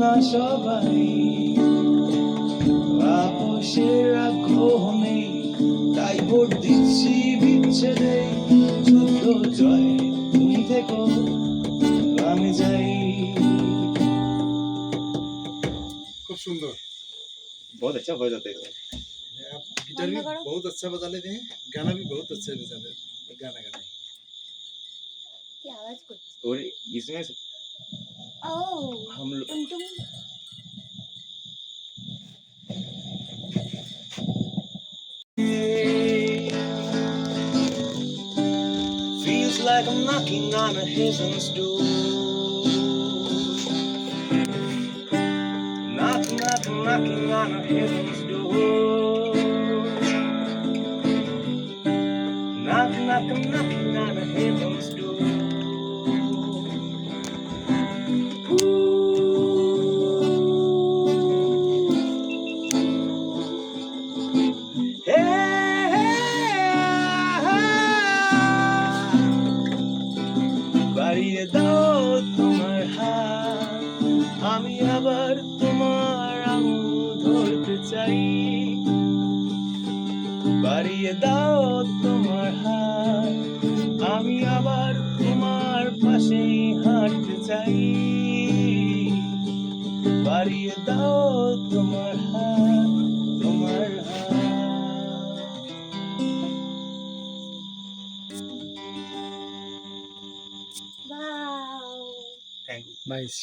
না সবাই আপোষের আগ্রহ নেই, তাই ভোট দিচ্ছি বিচ্ছেদে। যুদ্ধ জয় তুমি থেকো, আমি যাই। खूब सुंदर। बहुत अच्छा बजाते हो। आप गिटार भी बहुत अच्छा बजा लेते हैं, गाना भी बहुत अच्छा बजा लेते हैं। गाना गाते हैं। की आवाज कुछ और इसमें ओह हम लोग तुम feels like I'm knocking on a heaven's door. Knocking on a heaven's door. Knocking on a heaven's door. বাড়িয়ে দাও তোমার হাত, আমি আবার তোমার আঙুল ধরতে চাই। বাড়িয়ে দাও তোমার হাত, আমি আবার তোমার পাশে হাঁটতে চাই। বাড়িয়ে দাও তোমার হাত, তোমার হাত। wow thank you. Nice.